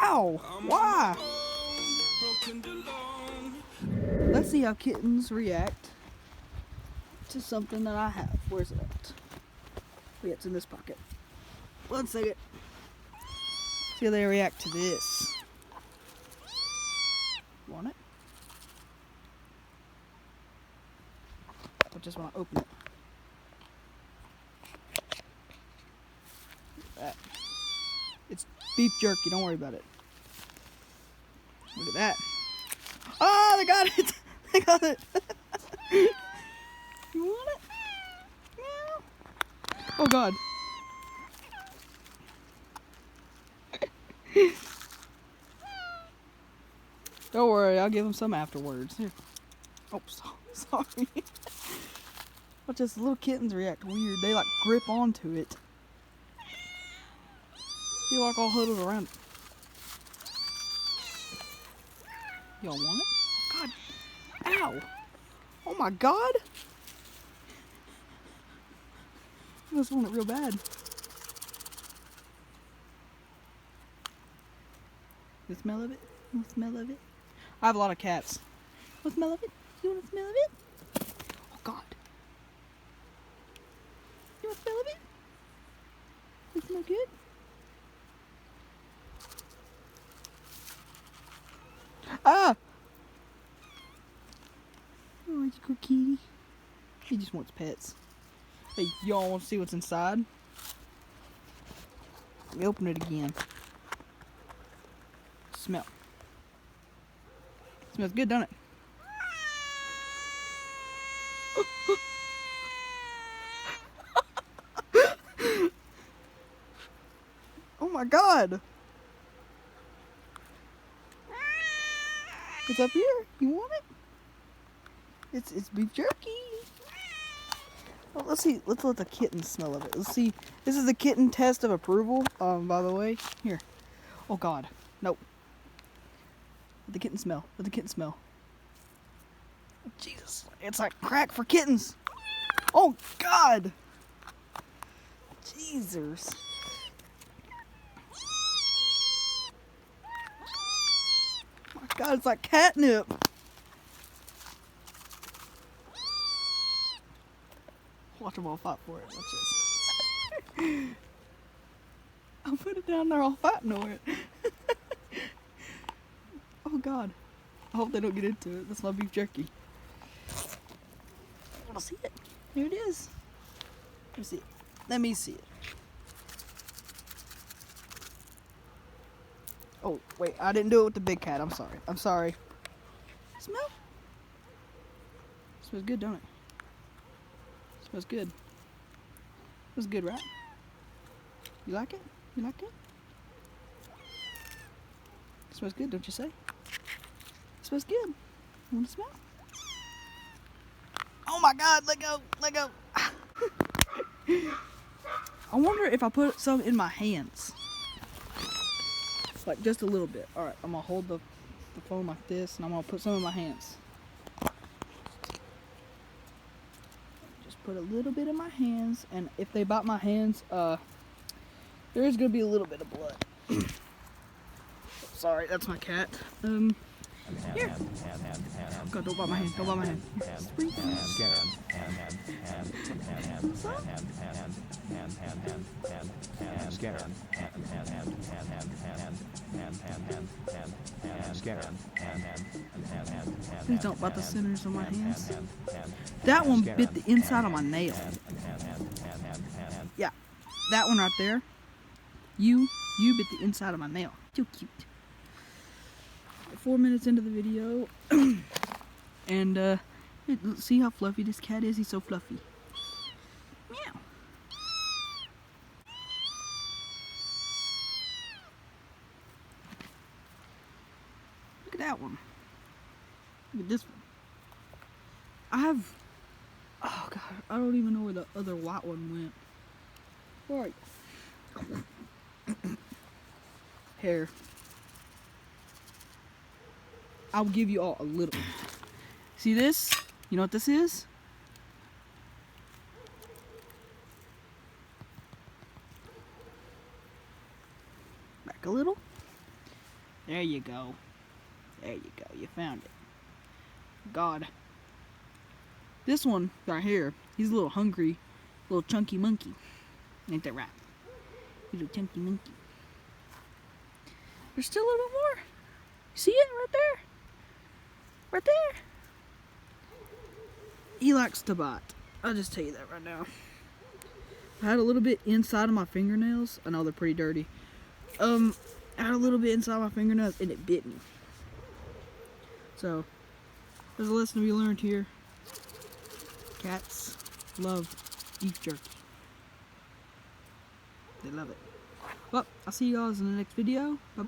Ow! Why? Let's see how kittens react to something that I have. Where's it at? Oh, yeah, it's in this pocket. 1 second. See how they react to this. Want it? I just want to open it. Look at that. It's beef jerky, don't worry about it. Look at that. Oh, they got it! They got it! You want it? Meow. Oh God. Don't worry, I'll give them some afterwards. Here. Oh, sorry. Watch this, little kittens react weird. They like grip onto it. Feel like all huddled around it. Y'all want it? God. Ow. Oh my God. I just want it real bad. The smell of it? You want the smell of it? I have a lot of cats. Want the smell of it? You want the smell of it? Oh God. You want the smell of it? Does it smell good? Ah! Oh, you good kitty. He just wants pets. Hey, y'all want to see what's inside? Let me open it again. Smell. Smells good, doesn't it? Oh my God! It's up here. You want it? It's beef jerky. Well, let's see. Let's let the kitten smell of it. Let's see. This is the kitten test of approval. By the way, here. Oh God, nope. Let the kitten smell. Let the kitten smell. Jesus, it's like crack for kittens. Oh God. Jesus. Oh my God, it's like catnip. Watch them all fight for it. Watch this. I'll put it down there all fighting over it. Oh God. I hope they don't get into it. That's my beef jerky. I want to see it. Here it is. Let me see it. Let me see it. Oh, wait. I didn't do it with the big cat. I'm sorry. I'm sorry. Smell? Smells good, don't it? Smells good. Smells good, right? You like it? You like it? Smells good, don't you say? Smells good. You want to smell? Oh my God, let go, let go. I wonder if I put some in my hands. Like just a little bit. Alright, I'm going to hold the phone like this and I'm going to put some in my hands. Just put a little bit in my hands, and if they bite my hands, there is going to be a little bit of blood. Sorry, that's my cat. Here. God, don't bite my hand. Don't bite my hand. Please don't bite the centers of my hands. That one bit the inside of my nail. Yeah, that one right there. You bit the inside of my nail. Too cute. 4 minutes into the video, and see how fluffy this cat is. He's so fluffy. Meow. Look at that one. Look at this one. I have. Oh God, I don't even know where the other white one went. Where are you? Hair. I'll give you all a little. See this? You know what this is? Back a little. There you go. There you go. You found it. God. This one right here, he's a little hungry, little chunky monkey. Ain't that right? Little chunky monkey. There's still a little bit more. See it right there? Right there. He likes to bite. I'll just tell you that right now. I had a little bit inside of my fingernails. I know they're pretty dirty. I had a little bit inside my fingernails and it bit me. So, there's a lesson to be learned here. Cats love beef jerky. They love it. Well, I'll see you guys in the next video. Bye-bye.